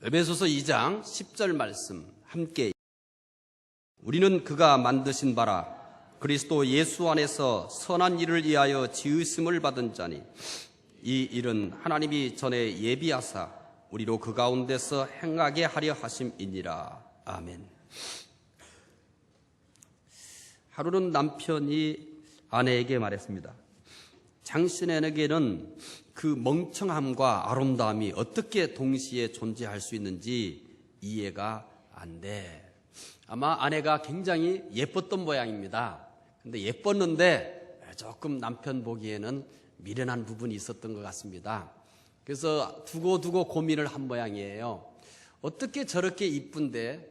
에베소서 2장 10절 말씀 함께. 우리는 그가 만드신 바라 그리스도 예수 안에서 선한 일을 위하여 지으심을 받은 자니 이 일은 하나님이 전에 예비하사 우리로 그 가운데서 행하게 하려 하심이니라. 아멘. 하루는 남편이 아내에게 말했습니다. 당신에게는 그 멍청함과 아름다움이 어떻게 동시에 존재할 수 있는지 이해가 안 돼. 아마 아내가 굉장히 예뻤던 모양입니다. 근데 예뻤는데 조금 남편 보기에는 미련한 부분이 있었던 것 같습니다. 그래서 두고 고민을 한 모양이에요. 어떻게 저렇게 이쁜데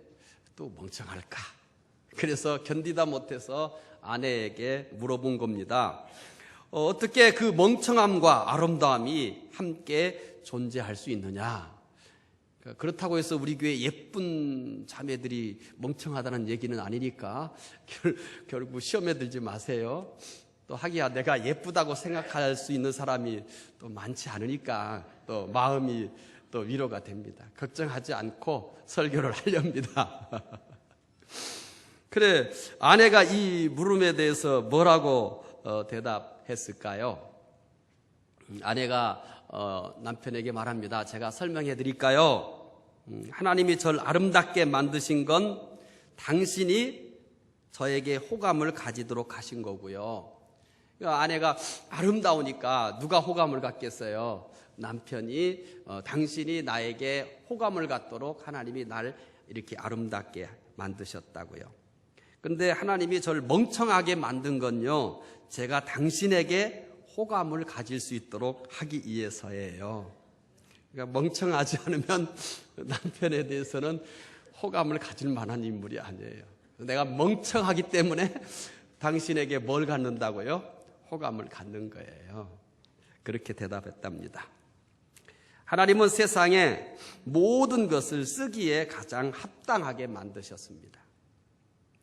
또 멍청할까? 그래서 견디다 못해서 아내에게 물어본 겁니다. 어떻게 그 멍청함과 아름다움이 함께 존재할 수 있느냐? 그렇다고 해서 우리 교회 예쁜 자매들이 멍청하다는 얘기는 아니니까 결국 시험에 들지 마세요. 또 하기야 내가 예쁘다고 생각할 수 있는 사람이 또 많지 않으니까 또 마음이 또 위로가 됩니다. 걱정하지 않고 설교를 하렵니다. 그래, 아내가 이 물음에 대해서 뭐라고 대답했을까요? 아내가 남편에게 말합니다. 제가 설명해 드릴까요? 하나님이 저를 아름답게 만드신 건 당신이 저에게 호감을 가지도록 하신 거고요. 그러니까 아내가 아름다우니까 누가 호감을 갖겠어요? 남편이 당신이 나에게 호감을 갖도록 하나님이 날 이렇게 아름답게 만드셨다고요. 그런데 하나님이 저를 멍청하게 만든 건요, 제가 당신에게 호감을 가질 수 있도록 하기 위해서예요. 그러니까 멍청하지 않으면 남편에 대해서는 호감을 가질 만한 인물이 아니에요. 내가 멍청하기 때문에 당신에게 뭘 갖는다고요? 호감을 갖는 거예요. 그렇게 대답했답니다. 하나님은 세상에 모든 것을 쓰기에 가장 합당하게 만드셨습니다.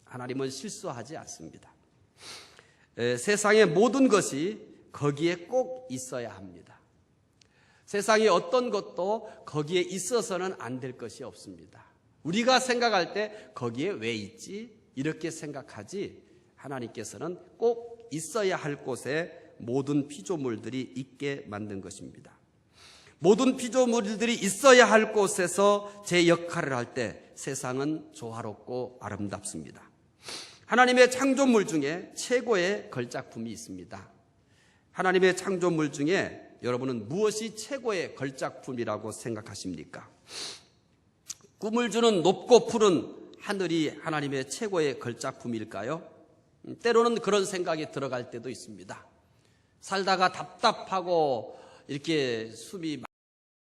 하나님은 실수하지 않습니다. 세상의 모든 것이 거기에 꼭 있어야 합니다. 세상의 어떤 것도 거기에 있어서는 안 될 것이 없습니다. 우리가 생각할 때 거기에 왜 있지? 이렇게 생각하지, 하나님께서는 꼭 있어야 할 곳에 모든 피조물들이 있게 만든 것입니다. 모든 피조물들이 있어야 할 곳에서 제 역할을 할 때 세상은 조화롭고 아름답습니다. 하나님의 창조물 중에 최고의 걸작품이 있습니다. 하나님의 창조물 중에 여러분은 무엇이 최고의 걸작품이라고 생각하십니까? 꿈을 주는 높고 푸른 하늘이 하나님의 최고의 걸작품일까요? 때로는 그런 생각이 들어갈 때도 있습니다. 살다가 답답하고 이렇게 숨이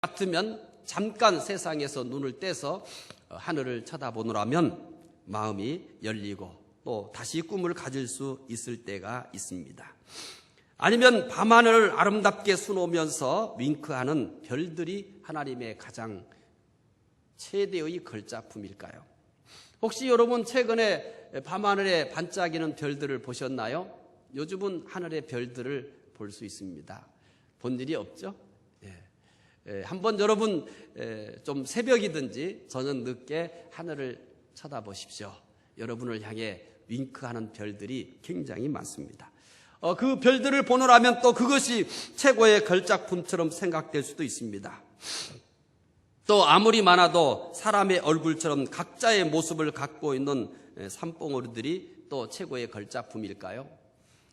막히면 잠깐 세상에서 눈을 떼서 하늘을 쳐다보느라면 마음이 열리고 또 다시 꿈을 가질 수 있을 때가 있습니다. 아니면 밤하늘을 아름답게 수놓으면서 윙크하는 별들이 하나님의 가장 최대의 걸작품일까요? 혹시 여러분 최근에 밤하늘에 반짝이는 별들을 보셨나요? 요즘은 하늘의 별들을 볼 수 있습니다. 본 일이 없죠? 한번 여러분 좀 새벽이든지 저녁 늦게 하늘을 쳐다보십시오. 여러분을 향해 윙크하는 별들이 굉장히 많습니다. 그 별들을 보느라면 또 그것이 최고의 걸작품처럼 생각될 수도 있습니다. 또 아무리 많아도 사람의 얼굴처럼 각자의 모습을 갖고 있는 산봉우리들이 또 최고의 걸작품일까요?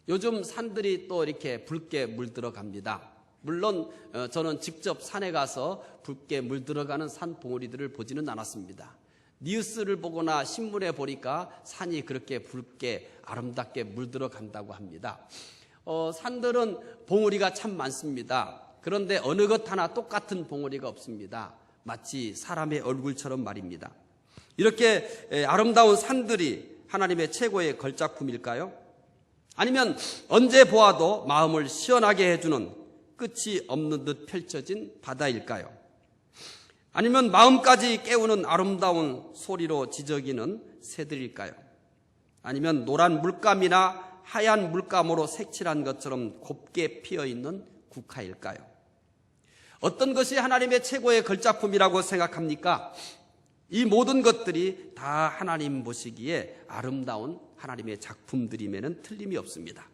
요즘 산들이 또 이렇게 붉게 물들어갑니다. 물론 저는 직접 산에 가서 붉게 물들어가는 산봉우리들을 보지는 않았습니다. 뉴스를 보거나 신문에 보니까 산이 그렇게 붉게 아름답게 물들어간다고 합니다. 산들은 봉우리가 참 많습니다. 그런데 어느 것 하나 똑같은 봉우리가 없습니다. 마치 사람의 얼굴처럼 말입니다. 이렇게 아름다운 산들이 하나님의 최고의 걸작품일까요? 아니면 언제 보아도 마음을 시원하게 해주는 끝이 없는 듯 펼쳐진 바다일까요? 아니면 마음까지 깨우는 아름다운 소리로 지저귀는 새들일까요? 아니면 노란 물감이나 하얀 물감으로 색칠한 것처럼 곱게 피어있는 국화일까요? 어떤 것이 하나님의 최고의 걸작품이라고 생각합니까? 이 모든 것들이 다 하나님 보시기에 아름다운 하나님의 작품들임에는 틀림이 없습니다.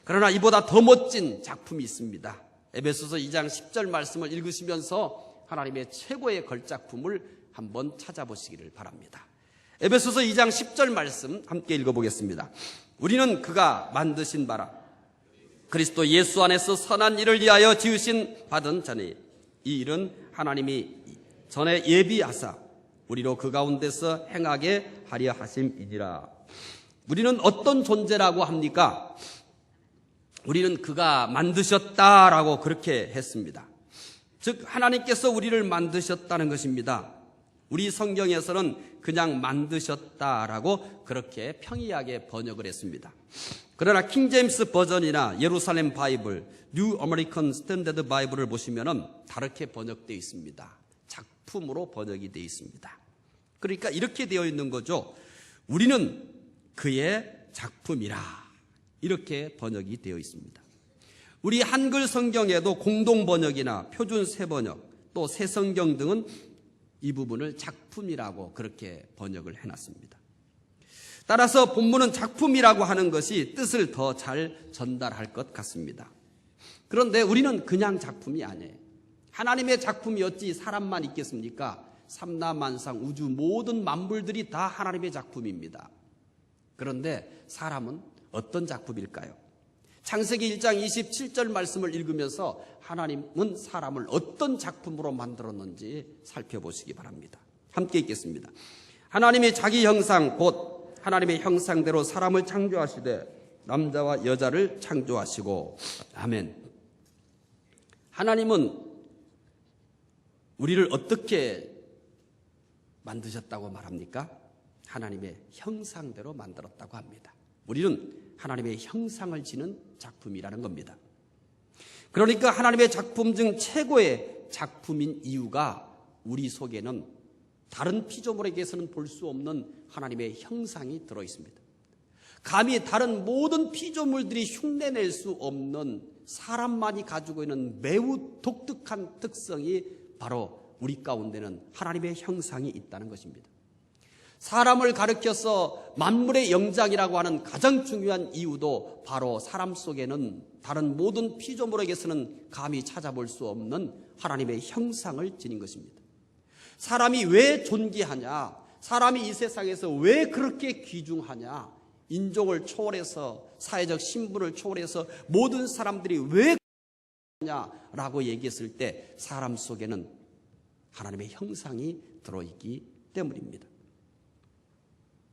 그러나 이보다 더 멋진 작품이 있습니다. 에베소서 2장 10절 말씀을 읽으시면서 하나님의 최고의 걸작품을 한번 찾아보시기를 바랍니다. 에베소서 2장 10절 말씀 함께 읽어보겠습니다. 우리는 그가 만드신 바라 그리스도 예수 안에서 선한 일을 위하여 지으신 받은 자니 이 일은 하나님이 전에 예비하사 우리로 그 가운데서 행하게 하려 하심이니라. 우리는 어떤 존재라고 합니까? 우리는 그가 만드셨다라고 그렇게 했습니다. 즉 하나님께서 우리를 만드셨다는 것입니다. 우리 성경에서는 그냥 만드셨다라고 그렇게 평이하게 번역을 했습니다. 그러나 킹제임스 버전이나 예루살렘 바이블, 뉴 아메리칸 스탠더드 바이블을 보시면은 다르게 번역되어 있습니다. 작품으로 번역이 되어 있습니다. 그러니까 이렇게 되어 있는 거죠. 우리는 그의 작품이라. 이렇게 번역이 되어 있습니다. 우리 한글 성경에도 공동 번역이나 표준 새 번역, 또 새 성경 등은 이 부분을 작품이라고 그렇게 번역을 해놨습니다. 따라서 본문은 작품이라고 하는 것이 뜻을 더 잘 전달할 것 같습니다. 그런데 우리는 그냥 작품이 아니에요. 하나님의 작품이 어찌 사람만 있겠습니까? 삼라만상 우주 모든 만물들이 다 하나님의 작품입니다. 그런데 사람은 어떤 작품일까요? 창세기 1장 27절 말씀을 읽으면서 하나님은 사람을 어떤 작품으로 만들었는지 살펴보시기 바랍니다. 함께 읽겠습니다. 하나님이 자기 형상 곧 하나님의 형상대로 사람을 창조하시되 남자와 여자를 창조하시고. 아멘. 하나님은 우리를 어떻게 만드셨다고 말합니까? 하나님의 형상대로 만들었다고 합니다. 우리는 하나님의 형상을 지닌 작품이라는 겁니다. 그러니까 하나님의 작품 중 최고의 작품인 이유가 우리 속에는 다른 피조물에게서는 볼 수 없는 하나님의 형상이 들어있습니다. 감히 다른 모든 피조물들이 흉내낼 수 없는 사람만이 가지고 있는 매우 독특한 특성이 바로 우리 가운데는 하나님의 형상이 있다는 것입니다. 사람을 가리켜서 만물의 영장이라고 하는 가장 중요한 이유도 바로 사람 속에는 다른 모든 피조물에게서는 감히 찾아볼 수 없는 하나님의 형상을 지닌 것입니다. 사람이 왜 존귀하냐? 사람이 이 세상에서 왜 그렇게 귀중하냐? 인종을 초월해서 사회적 신분을 초월해서 모든 사람들이 왜 그러냐라고 얘기했을 때 사람 속에는 하나님의 형상이 들어있기 때문입니다.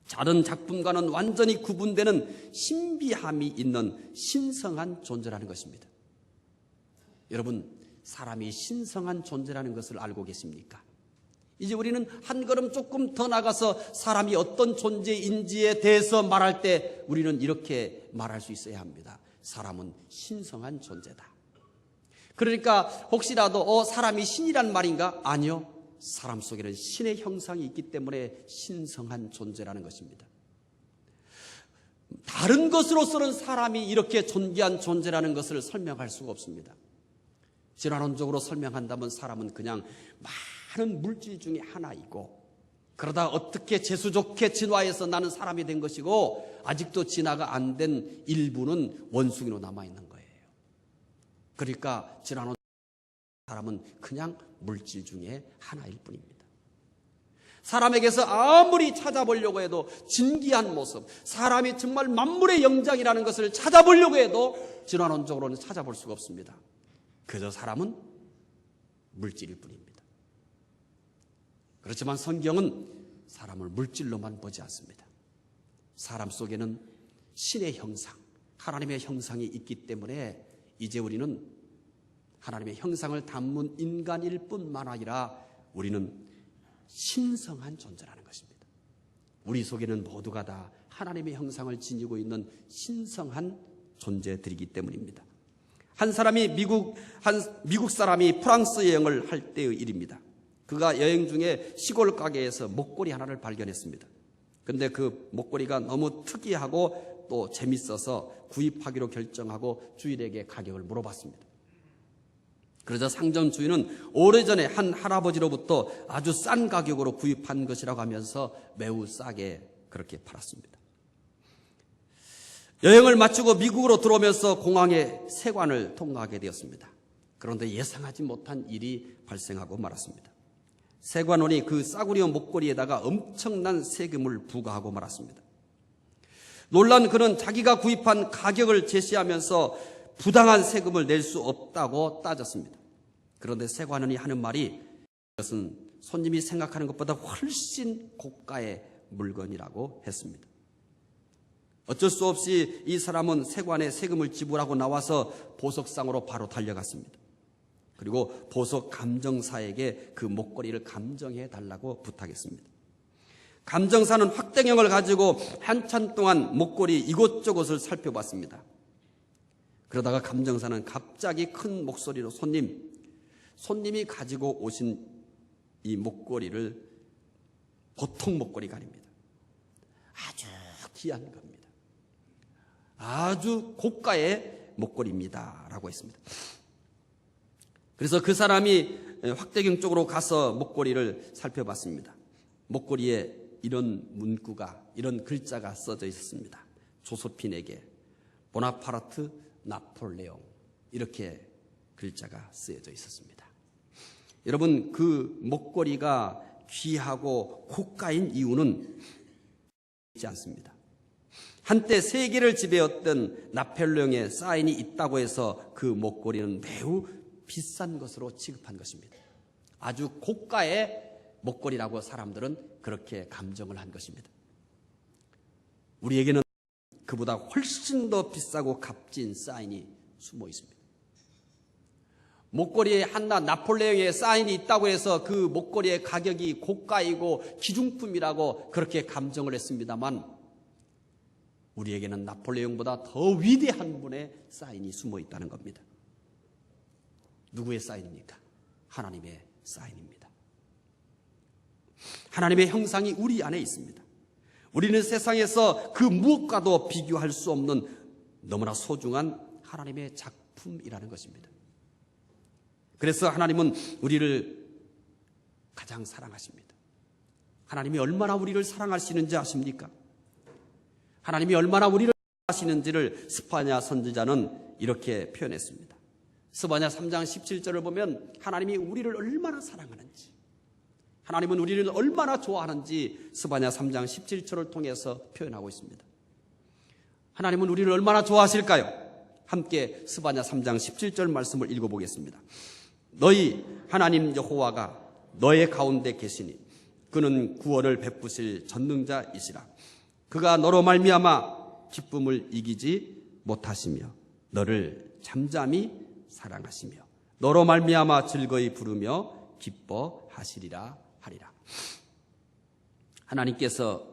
다른 작품과는 완전히 구분되는 신비함이 있는 신성한 존재라는 것입니다. 여러분, 사람이 신성한 존재라는 것을 알고 계십니까? 이제 우리는 한 걸음 조금 더 나가서 사람이 어떤 존재인지에 대해서 말할 때 우리는 이렇게 말할 수 있어야 합니다. 사람은 신성한 존재다. 그러니까 혹시라도 사람이 신이란 말인가? 아니요. 사람 속에는 신의 형상이 있기 때문에 신성한 존재라는 것입니다. 다른 것으로서는 사람이 이렇게 존귀한 존재라는 것을 설명할 수가 없습니다. 진화론적으로 설명한다면 사람은 그냥 많은 물질 중에 하나이고 그러다 어떻게 재수 좋게 진화해서 나는 사람이 된 것이고 아직도 진화가 안 된 일부는 원숭이로 남아있는 거예요. 그러니까 진화론 사람은 그냥 물질 중에 하나일 뿐입니다. 사람에게서 아무리 찾아보려고 해도 진귀한 모습, 사람이 정말 만물의 영장이라는 것을 찾아보려고 해도 진화론적으로는 찾아볼 수가 없습니다. 그저 사람은 물질일 뿐입니다. 그렇지만 성경은 사람을 물질로만 보지 않습니다. 사람 속에는 신의 형상, 하나님의 형상이 있기 때문에 이제 우리는 하나님의 형상을 담은 인간일 뿐만 아니라 우리는 신성한 존재라는 것입니다. 우리 속에는 모두가 다 하나님의 형상을 지니고 있는 신성한 존재들이기 때문입니다. 한 사람이 미국 사람이 프랑스 여행을 할 때의 일입니다. 그가 여행 중에 시골 가게에서 목걸이 하나를 발견했습니다. 그런데 그 목걸이가 너무 특이하고 또 재밌어서 구입하기로 결정하고 주인에게 가격을 물어봤습니다. 그러자 상점 주인은 오래전에 한 할아버지로부터 아주 싼 가격으로 구입한 것이라고 하면서 매우 싸게 그렇게 팔았습니다. 여행을 마치고 미국으로 들어오면서 공항에 세관을 통과하게 되었습니다. 그런데 예상하지 못한 일이 발생하고 말았습니다. 세관원이 그 싸구려 목걸이에다가 엄청난 세금을 부과하고 말았습니다. 놀란 그는 자기가 구입한 가격을 제시하면서 부당한 세금을 낼 수 없다고 따졌습니다. 그런데 세관원이 하는 말이 이것은 손님이 생각하는 것보다 훨씬 고가의 물건이라고 했습니다. 어쩔 수 없이 이 사람은 세관에 세금을 지불하고 나와서 보석상으로 바로 달려갔습니다. 그리고 보석 감정사에게 그 목걸이를 감정해 달라고 부탁했습니다. 감정사는 확대경을 가지고 한참 동안 목걸이 이곳저곳을 살펴봤습니다. 그러다가 감정사는 갑자기 큰 목소리로 손님이 가지고 오신 이 목걸이를 보통 목걸이가 아닙니다. 아주 귀한 겁니다. 아주 고가의 목걸이입니다 라고 했습니다. 그래서 그 사람이 확대경 쪽으로 가서 목걸이를 살펴봤습니다. 목걸이에 이런 문구가, 이런 글자가 써져 있었습니다. 조소핀에게 보나파르트 나폴레옹, 이렇게 글자가 쓰여져 있었습니다. 여러분, 그 목걸이가 귀하고 고가인 이유는 있지 않습니다. 한때 세계를 지배했던 나폴레옹의 사인이 있다고 해서 그 목걸이는 매우 비싼 것으로 취급한 것입니다. 아주 고가의 목걸이라고 사람들은 그렇게 감정을 한 것입니다. 우리에게는 그보다 훨씬 더 비싸고 값진 사인이 숨어 있습니다. 목걸이에 한낱 나폴레옹의 사인이 있다고 해서 그 목걸이의 가격이 고가이고 기중품이라고 그렇게 감정을 했습니다만 우리에게는 나폴레옹보다 더 위대한 분의 사인이 숨어 있다는 겁니다. 누구의 사인입니까? 하나님의 사인입니다. 하나님의 형상이 우리 안에 있습니다. 우리는 세상에서 그 무엇과도 비교할 수 없는 너무나 소중한 하나님의 작품이라는 것입니다. 그래서 하나님은 우리를 가장 사랑하십니다. 하나님이 얼마나 우리를 사랑하시는지 아십니까? 하나님이 얼마나 우리를 사랑하시는지를 스바냐 선지자는 이렇게 표현했습니다. 스바냐 3장 17절을 보면 하나님이 우리를 얼마나 사랑하는지, 하나님은 우리를 얼마나 좋아하는지 스바냐 3장 17절을 통해서 표현하고 있습니다. 하나님은 우리를 얼마나 좋아하실까요? 함께 스바냐 3장 17절 말씀을 읽어보겠습니다. 너희 하나님 여호와가 너의 가운데 계시니 그는 구원을 베푸실 전능자이시라. 그가 너로 말미암아 기쁨을 이기지 못하시며 너를 잠잠히 사랑하시며 너로 말미암아 즐거이 부르며 기뻐하시리라 하리라. 하나님께서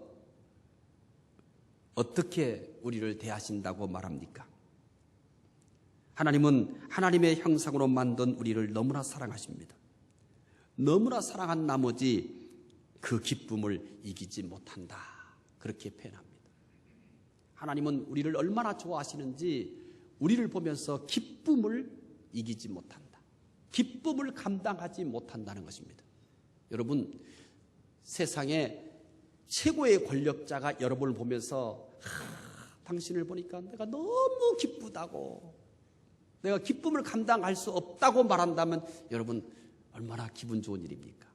어떻게 우리를 대하신다고 말합니까? 하나님은 하나님의 형상으로 만든 우리를 너무나 사랑하십니다. 너무나 사랑한 나머지 그 기쁨을 이기지 못한다, 그렇게 표현합니다. 하나님은 우리를 얼마나 좋아하시는지 우리를 보면서 기쁨을 이기지 못한다, 기쁨을 감당하지 못한다는 것입니다. 여러분, 세상에 최고의 권력자가 여러분을 보면서 당신을 보니까 내가 너무 기쁘다고, 내가 기쁨을 감당할 수 없다고 말한다면 여러분 얼마나 기분 좋은 일입니까?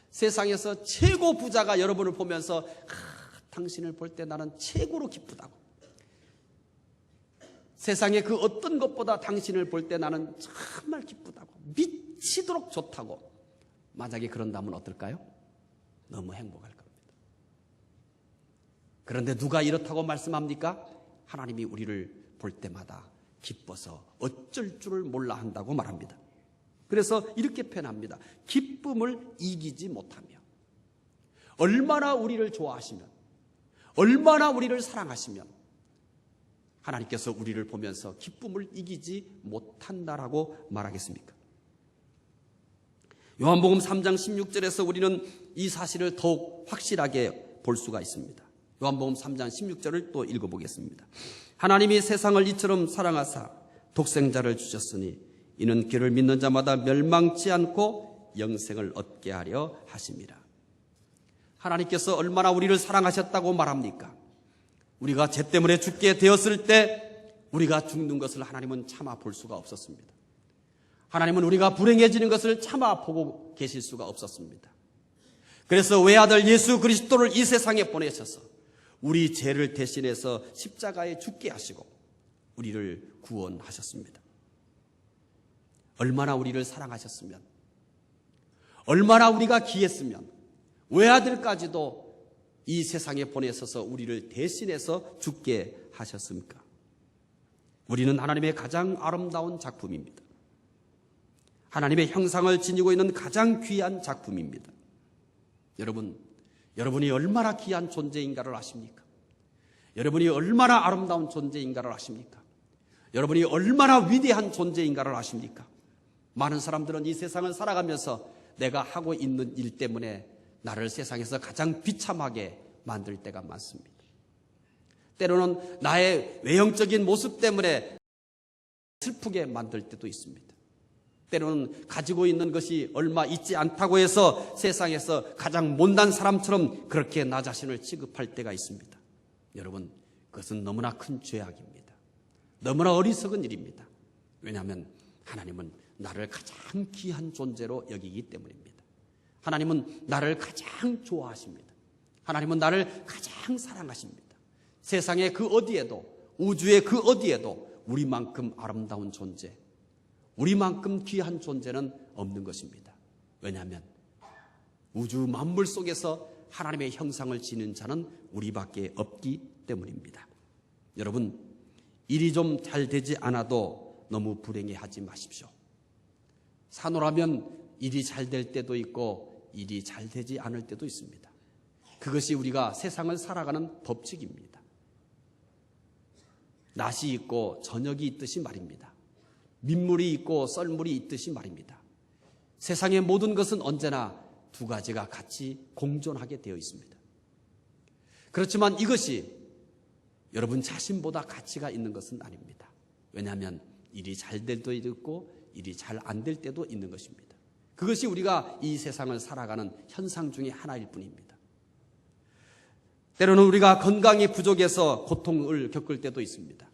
세상에서 최고 부자가 여러분을 보면서 당신을 볼 때 나는 최고로 기쁘다고, 세상에 그 어떤 것보다 당신을 볼 때 나는 정말 기쁘다고, 미치도록 좋다고 만약에 그런다면 어떨까요? 너무 행복할 겁니다. 그런데 누가 이렇다고 말씀합니까? 하나님이 우리를 볼 때마다 기뻐서 어쩔 줄을 몰라 한다고 말합니다. 그래서 이렇게 표현합니다. 기쁨을 이기지 못하며, 얼마나 우리를 좋아하시면, 얼마나 우리를 사랑하시면 하나님께서 우리를 보면서 기쁨을 이기지 못한다라고 말하겠습니까? 요한복음 3장 16절에서 우리는 이 사실을 더욱 확실하게 볼 수가 있습니다. 요한복음 3장 16절을 또 읽어보겠습니다. 하나님이 세상을 이처럼 사랑하사 독생자를 주셨으니 이는 그를 믿는 자마다 멸망치 않고 영생을 얻게 하려 하심이라. 하나님께서 얼마나 우리를 사랑하셨다고 말합니까? 우리가 죄 때문에 죽게 되었을 때 우리가 죽는 것을 하나님은 참아 볼 수가 없었습니다. 하나님은 우리가 불행해지는 것을 참아 보고 계실 수가 없었습니다. 그래서 외아들 예수 그리스도를 이 세상에 보내셔서 우리 죄를 대신해서 십자가에 죽게 하시고 우리를 구원하셨습니다. 얼마나 우리를 사랑하셨으면, 얼마나 우리가 귀했으면 외아들까지도 이 세상에 보내셔서 우리를 대신해서 죽게 하셨습니까? 우리는 하나님의 가장 아름다운 작품입니다. 하나님의 형상을 지니고 있는 가장 귀한 작품입니다. 여러분이 얼마나 귀한 존재인가를 아십니까? 여러분이 얼마나 아름다운 존재인가를 아십니까? 여러분이 얼마나 위대한 존재인가를 아십니까? 많은 사람들은 이 세상을 살아가면서 내가 하고 있는 일 때문에 나를 세상에서 가장 비참하게 만들 때가 많습니다. 때로는 나의 외형적인 모습 때문에 슬프게 만들 때도 있습니다. 때로는 가지고 있는 것이 얼마 있지 않다고 해서 세상에서 가장 못난 사람처럼 그렇게 나 자신을 취급할 때가 있습니다. 여러분, 그것은 너무나 큰 죄악입니다. 너무나 어리석은 일입니다. 왜냐하면 하나님은 나를 가장 귀한 존재로 여기기 때문입니다. 하나님은 나를 가장 좋아하십니다. 하나님은 나를 가장 사랑하십니다. 세상의 그 어디에도, 우주의 그 어디에도 우리만큼 아름다운 존재, 우리만큼 귀한 존재는 없는 것입니다. 왜냐하면 우주 만물 속에서 하나님의 형상을 지닌 자는 우리밖에 없기 때문입니다. 여러분, 일이 좀 잘 되지 않아도 너무 불행해하지 마십시오. 사노라면 일이 잘 될 때도 있고 일이 잘 되지 않을 때도 있습니다. 그것이 우리가 세상을 살아가는 법칙입니다. 낮이 있고 저녁이 있듯이 말입니다. 민물이 있고 썰물이 있듯이 말입니다. 세상의 모든 것은 언제나 두 가지가 같이 공존하게 되어 있습니다. 그렇지만 이것이 여러분 자신보다 가치가 있는 것은 아닙니다. 왜냐하면 일이 잘 될 때도 있고 일이 잘 안 될 때도 있는 것입니다. 그것이 우리가 이 세상을 살아가는 현상 중에 하나일 뿐입니다. 때로는 우리가 건강이 부족해서 고통을 겪을 때도 있습니다.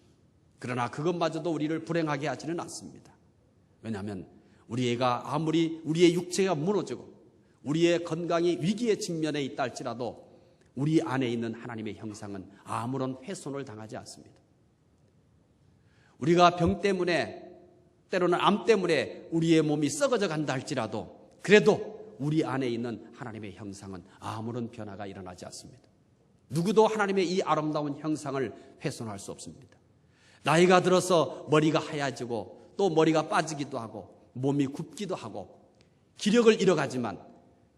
그러나 그것마저도 우리를 불행하게 하지는 않습니다. 왜냐하면 우리가 아무리 우리의 육체가 무너지고 우리의 건강이 위기에 직면해 있다 할지라도 우리 안에 있는 하나님의 형상은 아무런 훼손을 당하지 않습니다. 우리가 병 때문에, 때로는 암 때문에 우리의 몸이 썩어져 간다 할지라도 그래도 우리 안에 있는 하나님의 형상은 아무런 변화가 일어나지 않습니다. 누구도 하나님의 이 아름다운 형상을 훼손할 수 없습니다. 나이가 들어서 머리가 하얘지고 또 머리가 빠지기도 하고 몸이 굽기도 하고 기력을 잃어가지만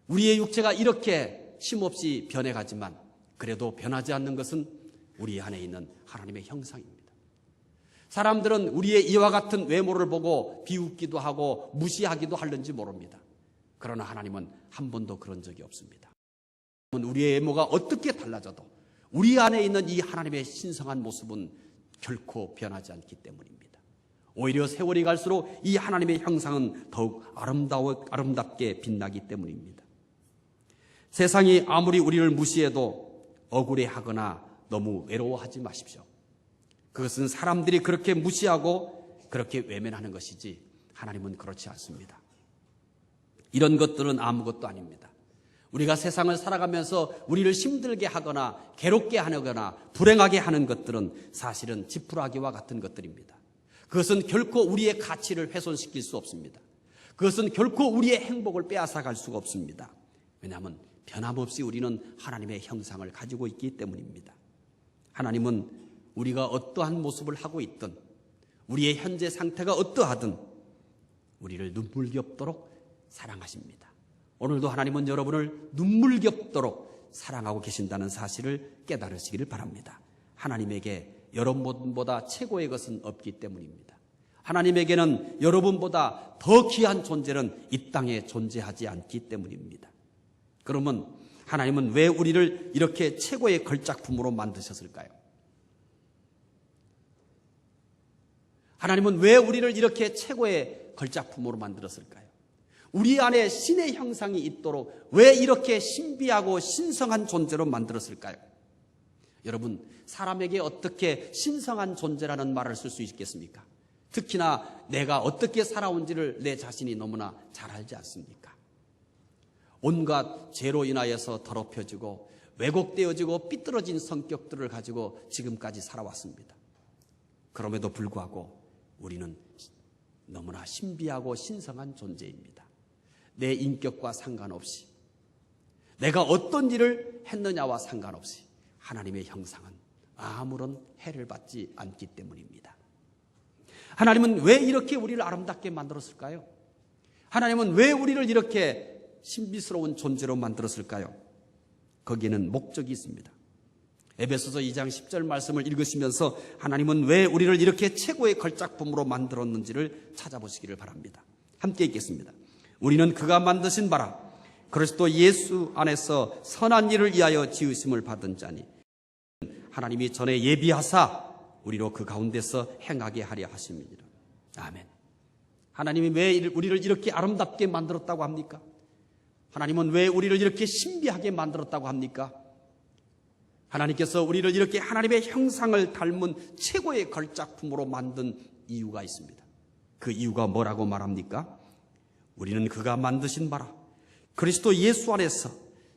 우리의 육체가 이렇게 쉼없이 변해가지만 그래도 변하지 않는 것은 우리 안에 있는 하나님의 형상입니다. 사람들은 우리의 이와 같은 외모를 보고 비웃기도 하고 무시하기도 하는지 모릅니다. 그러나 하나님은 한 번도 그런 적이 없습니다. 우리의 외모가 어떻게 달라져도 우리 안에 있는 이 하나님의 신성한 모습은 결코 변하지 않기 때문입니다. 오히려 세월이 갈수록 이 하나님의 형상은 더욱 아름답게 빛나기 때문입니다. 세상이 아무리 우리를 무시해도 억울해하거나 너무 외로워하지 마십시오. 그것은 사람들이 그렇게 무시하고 그렇게 외면하는 것이지 하나님은 그렇지 않습니다. 이런 것들은 아무것도 아닙니다. 우리가 세상을 살아가면서 우리를 힘들게 하거나 괴롭게 하거나 불행하게 하는 것들은 사실은 지푸라기와 같은 것들입니다. 그것은 결코 우리의 가치를 훼손시킬 수 없습니다. 그것은 결코 우리의 행복을 빼앗아갈 수가 없습니다. 왜냐하면 변함없이 우리는 하나님의 형상을 가지고 있기 때문입니다. 하나님은 우리가 어떠한 모습을 하고 있든 우리의 현재 상태가 어떠하든 우리를 눈물겹도록 사랑하십니다. 오늘도 하나님은 여러분을 눈물겹도록 사랑하고 계신다는 사실을 깨달으시기를 바랍니다. 하나님에게 여러분보다 최고의 것은 없기 때문입니다. 하나님에게는 여러분보다 더 귀한 존재는 이 땅에 존재하지 않기 때문입니다. 그러면 하나님은 왜 우리를 이렇게 최고의 걸작품으로 만드셨을까요? 하나님은 왜 우리를 이렇게 최고의 걸작품으로 만들었을까요? 우리 안에 신의 형상이 있도록 왜 이렇게 신비하고 신성한 존재로 만들었을까요? 여러분, 사람에게 어떻게 신성한 존재라는 말을 쓸 수 있겠습니까? 특히나 내가 어떻게 살아온지를 내 자신이 너무나 잘 알지 않습니까? 온갖 죄로 인하여서 더럽혀지고 왜곡되어지고 삐뚤어진 성격들을 가지고 지금까지 살아왔습니다. 그럼에도 불구하고 우리는 너무나 신비하고 신성한 존재입니다. 내 인격과 상관없이, 내가 어떤 일을 했느냐와 상관없이 하나님의 형상은 아무런 해를 받지 않기 때문입니다. 하나님은 왜 이렇게 우리를 아름답게 만들었을까요? 하나님은 왜 우리를 이렇게 신비스러운 존재로 만들었을까요? 거기에는 목적이 있습니다. 에베소서 2장 10절 말씀을 읽으시면서 하나님은 왜 우리를 이렇게 최고의 걸작품으로 만들었는지를 찾아보시기를 바랍니다. 함께 읽겠습니다. 우리는 그가 만드신 바라 그리스도 예수 안에서 선한 일을 위하여 지으심을 받은 자니 하나님이 전에 예비하사 우리로 그 가운데서 행하게 하려 하심이니라. 아멘. 하나님이 왜 우리를 이렇게 아름답게 만들었다고 합니까? 하나님은 왜 우리를 이렇게 신비하게 만들었다고 합니까? 하나님께서 우리를 이렇게 하나님의 형상을 닮은 최고의 걸작품으로 만든 이유가 있습니다. 그 이유가 뭐라고 말합니까? 우리는 그가 만드신 바라 그리스도 예수 안에서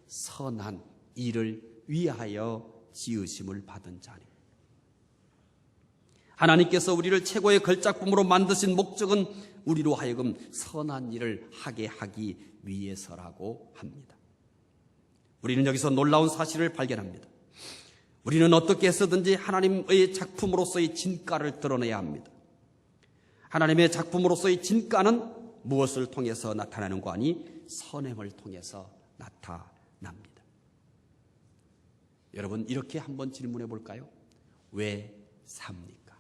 선한 일을 위하여 지으심을 받은 자니. 하나님께서 우리를 최고의 걸작품으로 만드신 목적은 우리로 하여금 선한 일을 하게 하기 위해서라고 합니다. 우리는 여기서 놀라운 사실을 발견합니다. 우리는 어떻게 해서든지 하나님의 작품으로서의 진가를 드러내야 합니다. 하나님의 작품으로서의 진가는 무엇을 통해서 나타나는 거 아니? 선행을 통해서 나타납니다. 여러분, 이렇게 한번 질문해 볼까요? 왜 삽니까?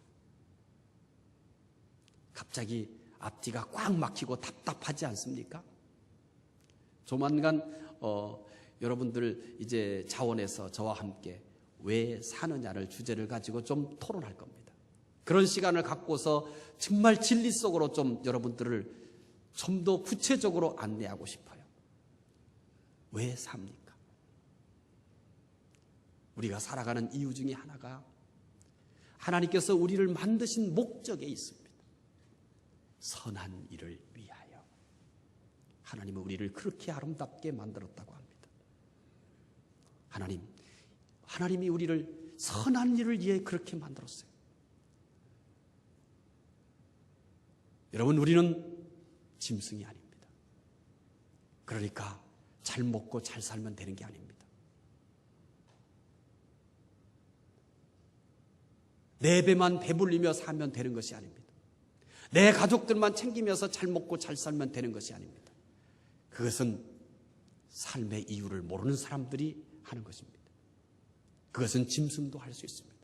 갑자기 앞뒤가 꽉 막히고 답답하지 않습니까? 조만간 여러분들 이제 자원에서 저와 함께 왜 사느냐를 주제를 가지고 좀 토론할 겁니다. 그런 시간을 갖고서 정말 진리 속으로 좀 여러분들을 좀 더 구체적으로 안내하고 싶어요. 왜 삽니까? 우리가 살아가는 이유 중에 하나가 하나님께서 우리를 만드신 목적에 있습니다. 선한 일을 위하여. 하나님은 우리를 그렇게 아름답게 만들었다고 합니다. 하나님이 우리를 선한 일을 위해 그렇게 만들었어요. 여러분, 우리는 짐승이 아닙니다. 그러니까 잘 먹고 잘 살면 되는 게 아닙니다. 내 배만 배불리며 살면 되는 것이 아닙니다. 내 가족들만 챙기면서 잘 먹고 잘 살면 되는 것이 아닙니다. 그것은 삶의 이유를 모르는 사람들이 하는 것입니다. 그것은 짐승도 할 수 있습니다.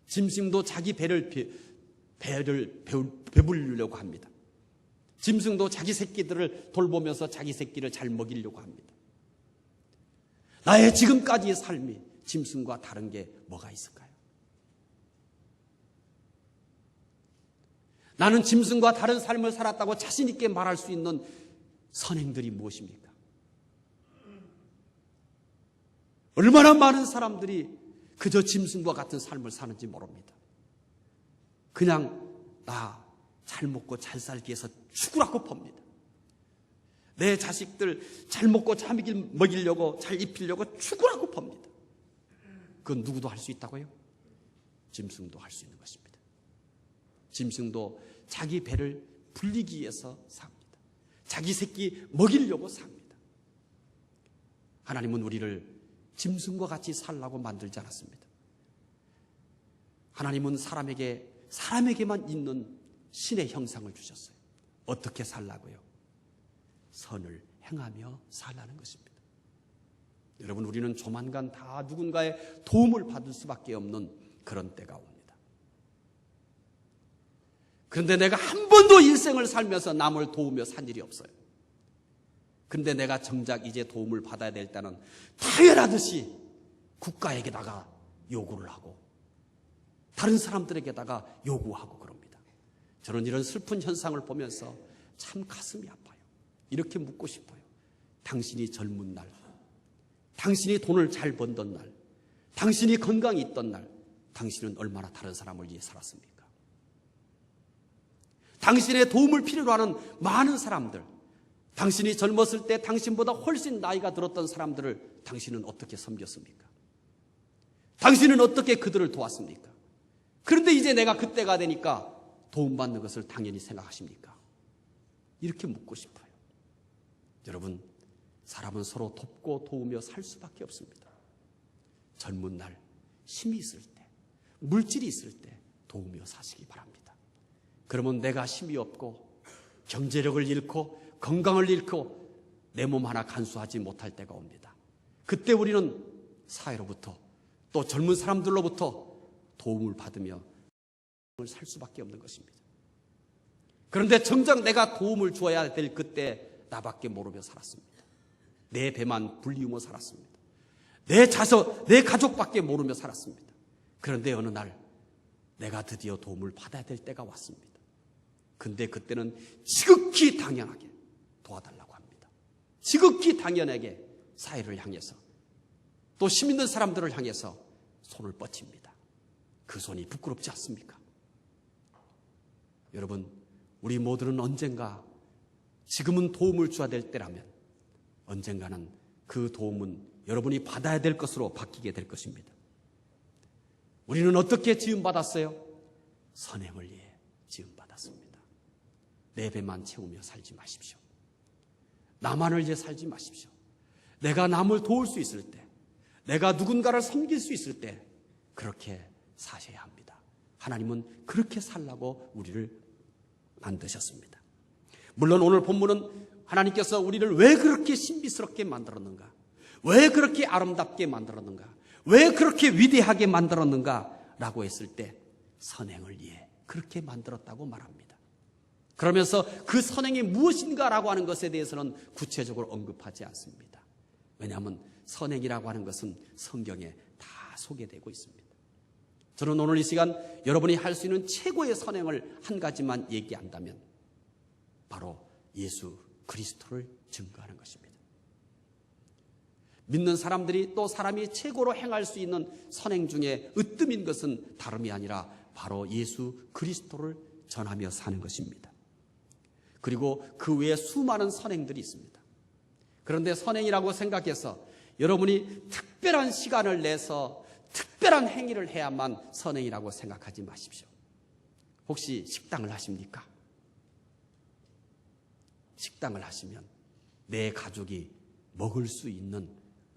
짐승도 자기 배를 배부르려고 합니다. 짐승도 자기 새끼들을 돌보면서 자기 새끼를 잘 먹이려고 합니다. 나의 지금까지의 삶이 짐승과 다른 게 뭐가 있을까요? 나는 짐승과 다른 삶을 살았다고 자신 있게 말할 수 있는 선행들이 무엇입니까? 얼마나 많은 사람들이 그저 짐승과 같은 삶을 사는지 모릅니다. 그냥 나 잘 먹고 잘 살기 위해서 죽으라고 봅니다. 내 자식들 잘 먹고 잘 먹이려고 잘 입히려고 죽으라고 봅니다. 그건 누구도 할 수 있다고요? 짐승도 할 수 있는 것입니다. 짐승도 자기 배를 불리기 위해서 삽니다. 자기 새끼 먹이려고 삽니다. 하나님은 우리를 짐승과 같이 살라고 만들지 않았습니다. 하나님은 사람에게만 있는 신의 형상을 주셨어요. 어떻게 살라고요? 선을 행하며 살라는 것입니다. 여러분, 우리는 조만간 다 누군가의 도움을 받을 수밖에 없는 그런 때가 옵니다. 그런데 내가 한 번도 일생을 살면서 남을 도우며 산 일이 없어요. 근데 내가 정작 이제 도움을 받아야 될 때는 당연하듯이 국가에게다가 요구를 하고 다른 사람들에게다가 요구하고 그럽니다. 저는 이런 슬픈 현상을 보면서 참 가슴이 아파요. 이렇게 묻고 싶어요. 당신이 젊은 날, 당신이 돈을 잘 번던 날, 당신이 건강이 있던 날, 당신은 얼마나 다른 사람을 위해 살았습니까? 당신의 도움을 필요로 하는 많은 사람들, 당신이 젊었을 때 당신보다 훨씬 나이가 들었던 사람들을 당신은 어떻게 섬겼습니까? 당신은 어떻게 그들을 도왔습니까? 그런데 이제 내가 그때가 되니까 도움받는 것을 당연히 생각하십니까? 이렇게 묻고 싶어요. 여러분, 사람은 서로 돕고 도우며 살 수밖에 없습니다. 젊은 날 힘이 있을 때, 물질이 있을 때 도우며 사시기 바랍니다. 그러면 내가 힘이 없고 경제력을 잃고 건강을 잃고 내 몸 하나 간수하지 못할 때가 옵니다. 그때 우리는 사회로부터 또 젊은 사람들로부터 도움을 받으며 살 수밖에 없는 것입니다. 그런데 정작 내가 도움을 주어야 될 그때 나밖에 모르며 살았습니다. 내 배만 불리우며 살았습니다. 내 가족밖에 모르며 살았습니다. 그런데 어느 날 내가 드디어 도움을 받아야 될 때가 왔습니다. 근데 그때는 지극히 당연하게 도와달라고 합니다. 지극히 당연하게 사회를 향해서 또 힘 있는 사람들을 향해서 손을 뻗칩니다. 그 손이 부끄럽지 않습니까? 여러분, 우리 모두는 언젠가 지금은 도움을 줘야 될 때라면 언젠가는 그 도움은 여러분이 받아야 될 것으로 바뀌게 될 것입니다. 우리는 어떻게 지음받았어요? 선행을 위해 지음받았습니다. 내 배만 채우며 살지 마십시오. 나만을 위해 살지 마십시오. 내가 남을 도울 수 있을 때, 내가 누군가를 섬길 수 있을 때 그렇게 사셔야 합니다. 하나님은 그렇게 살라고 우리를 만드셨습니다. 물론 오늘 본문은 하나님께서 우리를 왜 그렇게 신비스럽게 만들었는가, 왜 그렇게 아름답게 만들었는가, 왜 그렇게 위대하게 만들었는가 라고 했을 때 선행을 위해 그렇게 만들었다고 말합니다. 그러면서 그 선행이 무엇인가라고 하는 것에 대해서는 구체적으로 언급하지 않습니다. 왜냐하면 선행이라고 하는 것은 성경에 다 소개되고 있습니다. 저는 오늘 이 시간 여러분이 할 수 있는 최고의 선행을 한 가지만 얘기한다면 바로 예수 그리스도를 증거하는 것입니다. 믿는 사람들이 또 사람이 최고로 행할 수 있는 선행 중에 으뜸인 것은 다름이 아니라 바로 예수 그리스도를 전하며 사는 것입니다. 그리고 그 외에 수많은 선행들이 있습니다. 그런데 선행이라고 생각해서 여러분이 특별한 시간을 내서 특별한 행위를 해야만 선행이라고 생각하지 마십시오. 혹시 식당을 하십니까? 식당을 하시면 내 가족이 먹을 수 있는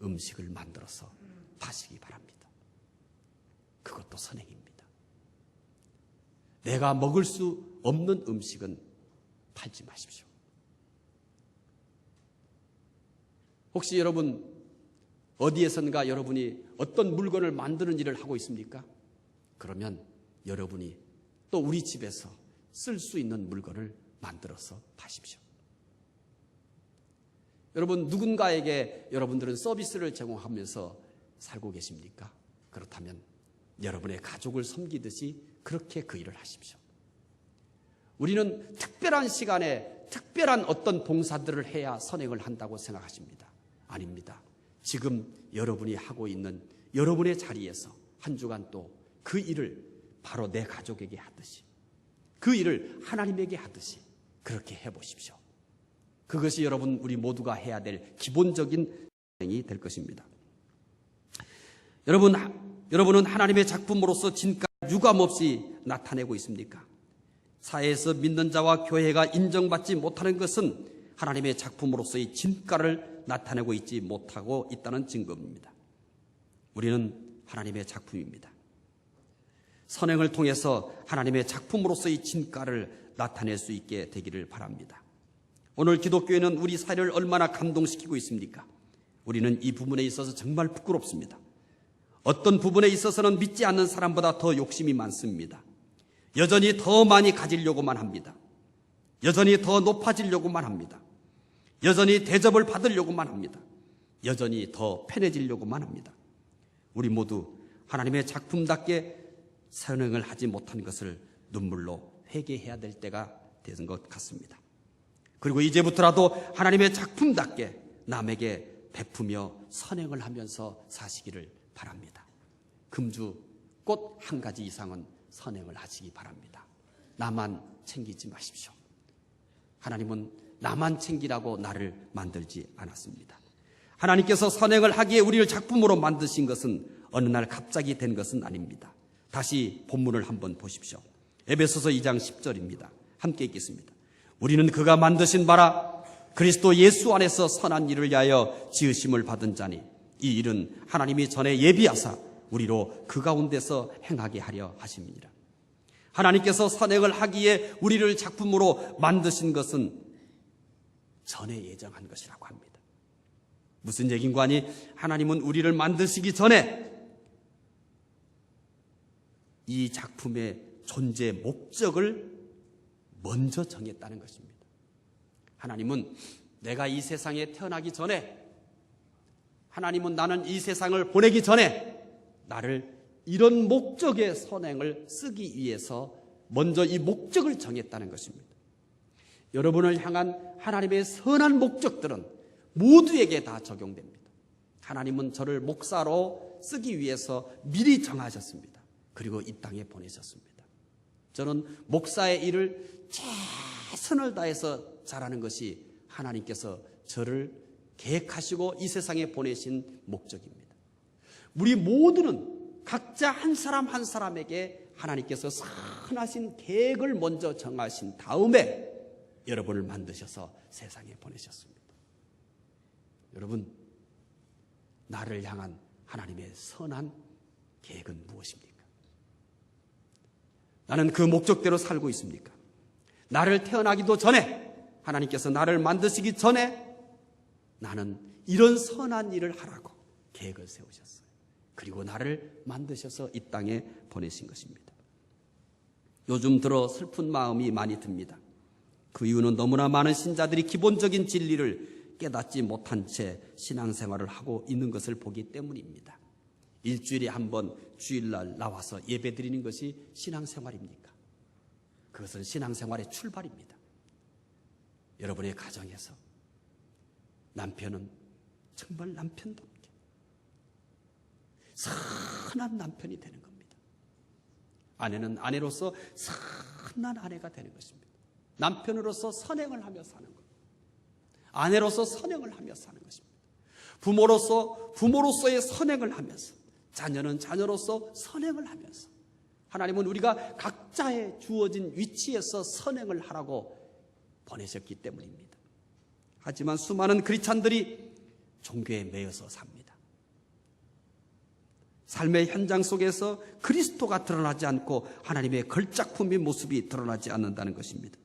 음식을 만들어서 파시기 바랍니다. 그것도 선행입니다. 내가 먹을 수 없는 음식은 팔지 마십시오. 혹시 여러분 어디에선가 여러분이 어떤 물건을 만드는 일을 하고 있습니까? 그러면 여러분이 또 우리 집에서 쓸 수 있는 물건을 만들어서 파십시오. 여러분, 누군가에게 여러분들은 서비스를 제공하면서 살고 계십니까? 그렇다면 여러분의 가족을 섬기듯이 그렇게 그 일을 하십시오. 우리는 특별한 시간에 특별한 어떤 봉사들을 해야 선행을 한다고 생각하십니다. 아닙니다. 지금 여러분이 하고 있는 여러분의 자리에서 한 주간 또 그 일을 바로 내 가족에게 하듯이, 그 일을 하나님에게 하듯이 그렇게 해보십시오. 그것이 여러분 우리 모두가 해야 될 기본적인 선행이 될 것입니다. 여러분은 하나님의 작품으로서 진가를 유감없이 나타내고 있습니까? 사회에서 믿는 자와 교회가 인정받지 못하는 것은 하나님의 작품으로서의 진가를 나타내고 있지 못하고 있다는 증거입니다. 우리는 하나님의 작품입니다. 선행을 통해서 하나님의 작품으로서의 진가를 나타낼 수 있게 되기를 바랍니다. 오늘 기독교회는 우리 사회를 얼마나 감동시키고 있습니까? 우리는 이 부분에 있어서 정말 부끄럽습니다. 어떤 부분에 있어서는 믿지 않는 사람보다 더 욕심이 많습니다. 여전히 더 많이 가지려고만 합니다. 여전히 더 높아지려고만 합니다. 여전히 대접을 받으려고만 합니다. 여전히 더 편해지려고만 합니다. 우리 모두 하나님의 작품답게 선행을 하지 못한 것을 눈물로 회개해야 될 때가 되는 것 같습니다. 그리고 이제부터라도 하나님의 작품답게 남에게 베푸며 선행을 하면서 사시기를 바랍니다. 금주 꽃 한 가지 이상은 선행을 하시기 바랍니다. 나만 챙기지 마십시오. 하나님은 나만 챙기라고 나를 만들지 않았습니다. 하나님께서 선행을 하기에 우리를 작품으로 만드신 것은 어느 날 갑자기 된 것은 아닙니다. 다시 본문을 한번 보십시오. 에베소서 2장 10절입니다. 함께 읽겠습니다. 우리는 그가 만드신 바라 그리스도 예수 안에서 선한 일을 위하여 지으심을 받은 자니 이 일은 하나님이 전에 예비하사 우리로 그 가운데서 행하게 하려 하심이니라. 하나님께서 선행을 하기에 우리를 작품으로 만드신 것은 전에 예정한 것이라고 합니다. 무슨 얘기인가 하니 하나님은 우리를 만드시기 전에 이 작품의 존재 목적을 먼저 정했다는 것입니다. 하나님은 내가 이 세상에 태어나기 전에, 하나님은 나는 이 세상을 보내기 전에 나를 이런 목적의 선행을 쓰기 위해서 먼저 이 목적을 정했다는 것입니다. 여러분을 향한 하나님의 선한 목적들은 모두에게 다 적용됩니다. 하나님은 저를 목사로 쓰기 위해서 미리 정하셨습니다. 그리고 이 땅에 보내셨습니다. 저는 목사의 일을 최선을 다해서 잘하는 것이 하나님께서 저를 계획하시고 이 세상에 보내신 목적입니다. 우리 모두는 각자 한 사람 한 사람에게 하나님께서 선하신 계획을 먼저 정하신 다음에 여러분을 만드셔서 세상에 보내셨습니다. 여러분, 나를 향한 하나님의 선한 계획은 무엇입니까? 나는 그 목적대로 살고 있습니까? 나를 태어나기도 전에, 하나님께서 나를 만드시기 전에 나는 이런 선한 일을 하라고 계획을 세우셨어요. 그리고 나를 만드셔서 이 땅에 보내신 것입니다. 요즘 들어 슬픈 마음이 많이 듭니다. 그 이유는 너무나 많은 신자들이 기본적인 진리를 깨닫지 못한 채 신앙생활을 하고 있는 것을 보기 때문입니다. 일주일에 한 번 주일날 나와서 예배드리는 것이 신앙생활입니까? 그것은 신앙생활의 출발입니다. 여러분의 가정에서 남편은 정말 남편답게 선한 남편이 되는 겁니다. 아내는 아내로서 선한 아내가 되는 것입니다. 남편으로서 선행을 하며 사는 것, 아내로서 선행을 하며 사는 것입니다. 부모로서 부모로서의 선행을 하면서, 자녀는 자녀로서 선행을 하면서, 하나님은 우리가 각자의 주어진 위치에서 선행을 하라고 보내셨기 때문입니다. 하지만 수많은 크리스찬들이 종교에 매여서 삽니다. 삶의 현장 속에서 그리스도가 드러나지 않고 하나님의 걸작품의 모습이 드러나지 않는다는 것입니다.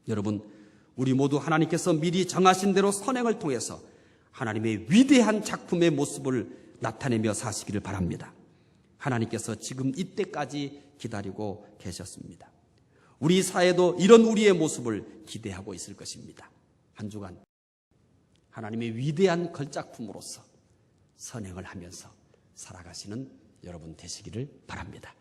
여러분, 우리 모두 하나님께서 미리 정하신 대로 선행을 통해서 하나님의 위대한 작품의 모습을 나타내며 사시기를 바랍니다. 하나님께서 지금 이때까지 기다리고 계셨습니다. 우리 사회도 이런 우리의 모습을 기대하고 있을 것입니다. 한 주간 하나님의 위대한 걸작품으로서 선행을 하면서 살아가시는 여러분 되시기를 바랍니다.